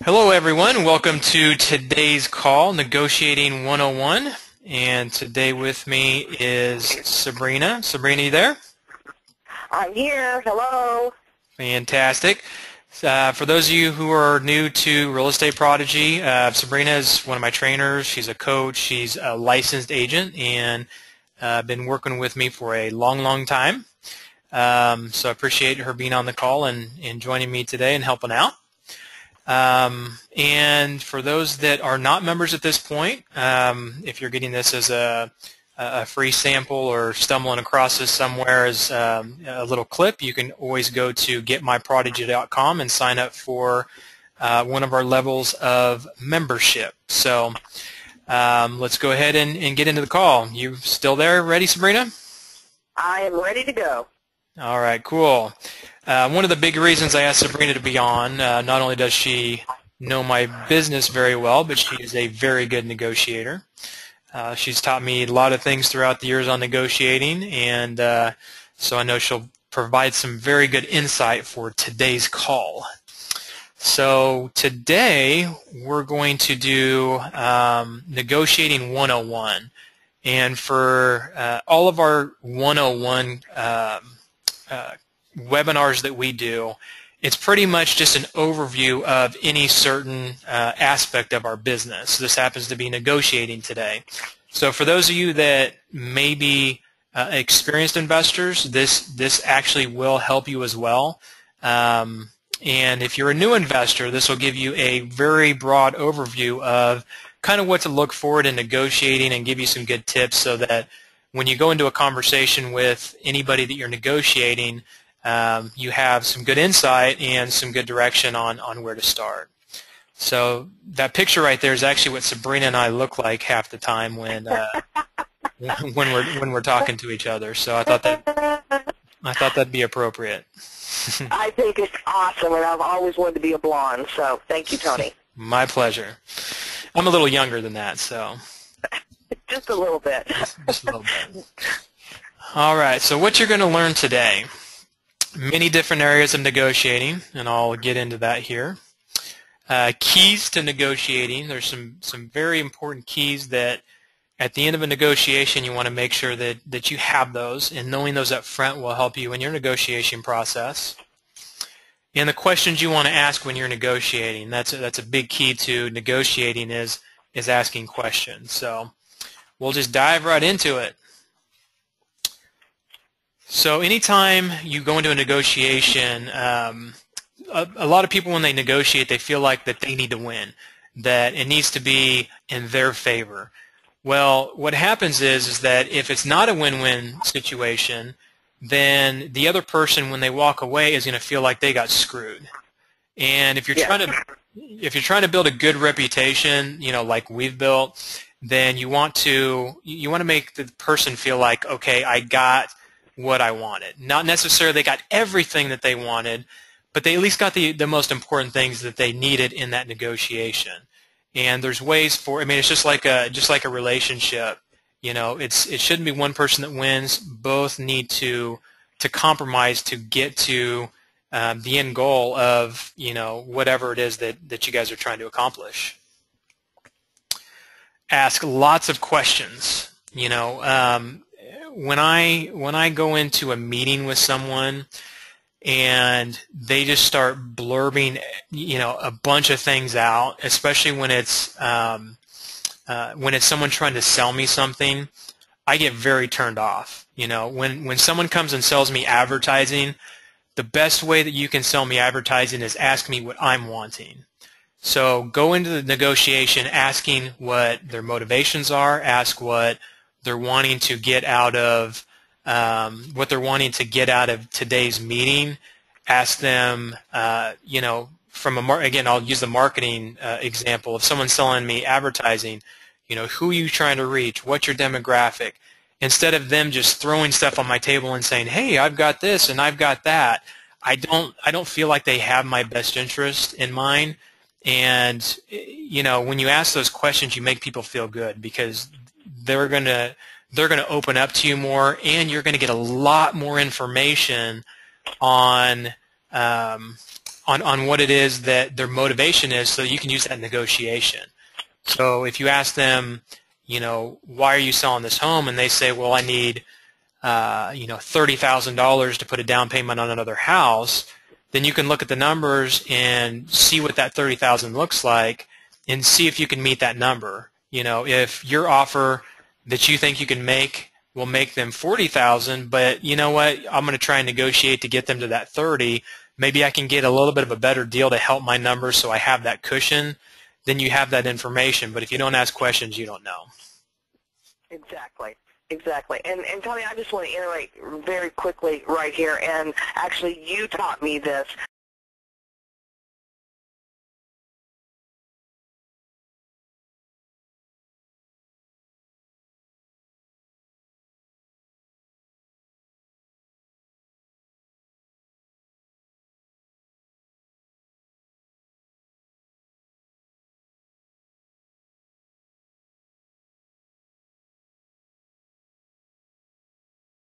Hello everyone, welcome to today's call, Negotiating 101, and today with me is Sabrina. Sabrina, you there? I'm here. Hello. Fantastic. For those of you who are new to Real Estate Prodigy, Sabrina is one of my trainers. She's a coach. She's a licensed agent and been working with me for a long time. So I appreciate her being on the call and joining me today and helping out. And for those that are not members at this point, if you're getting this as a free sample or stumbling across this somewhere as a little clip, you can always go to getmyprodigy.com and sign up for one of our levels of membership. So let's go ahead and get into the call. You still there? Ready, Sabrina? I am ready to go. All right, cool. One of the big reasons I asked Sabrina to be on, not only does she know my business very well, but she is a very good negotiator. She's taught me a lot of things throughout the years on negotiating, and so I know she'll provide some very good insight for today's call. So today we're going to do Negotiating 101, and for all of our 101 webinars that we do, it's pretty much just an overview of any certain aspect of our business. This happens to be negotiating today. So for those of you that may be experienced investors, this actually will help you as well. And if you're a new investor, this will give you a very broad overview of kind of what to look for in negotiating and give you some good tips so that when you go into a conversation with anybody that you're negotiating, you have some good insight and some good direction on where to start. So that picture right there is actually what Sabrina and I look like half the time when we're talking to each other. So I thought that'd be appropriate. I think it's awesome, and I've always wanted to be a blonde, so thank you, Tony. My pleasure. I'm a little younger than that, so. Just a little bit. Just a little bit. All right, so what you're going to learn today, many different areas of negotiating, and I'll get into that here. Keys to negotiating. There's some very important keys that at the end of a negotiation you want to make sure that you have those, and knowing those up front will help you in your negotiation process. And the questions you want to ask when you're negotiating, that's a big key to negotiating is asking questions. So we'll just dive right into it. So anytime you go into a negotiation, a lot of people when they negotiate, they feel like that they need to win, that it needs to be in their favor. Well, what happens is that if it's not a win-win situation, then the other person, when they walk away, is going to feel like they got screwed. And if you're trying to build a good reputation, like we've built, then you want to make the person feel like, okay, I got what I wanted. Not necessarily they got everything that they wanted, but they at least got the most important things that they needed in that negotiation. And there's ways for, it's just like a relationship. It shouldn't be one person that wins. Both need to compromise to get to the end goal of whatever it is that you guys are trying to accomplish. Ask lots of questions. When I go into a meeting with someone and they just start blurbing, a bunch of things out, especially when it's someone trying to sell me something, I get very turned off. When someone comes and sells me advertising, the best way that you can sell me advertising is ask me what I'm wanting. So go into the negotiation asking what their motivations are, ask what they're wanting to get out of today's meeting. Ask them, again, I'll use the marketing example. If someone's selling me advertising, who are you trying to reach? What's your demographic? Instead of them just throwing stuff on my table and saying, hey, I've got this and I've got that, I don't feel like they have my best interest in mind. And when you ask those questions, you make people feel good because they're going to open up to you more, and you're going to get a lot more information on on what it is that their motivation is, so you can use that in negotiation. So if you ask them, why are you selling this home, and they say, well, I need $30,000 to put a down payment on another house, then you can look at the numbers and see what that $30,000 looks like and see if you can meet that number. If your offer that you think you can make will make them $40,000, but you know what, I'm going to try and negotiate to get them to that 30. Maybe I can get a little bit of a better deal to help my numbers so I have that cushion. Then you have that information. But if you don't ask questions, you don't know. Exactly. Exactly. And Tony, I just want to iterate very quickly right here. And actually, you taught me this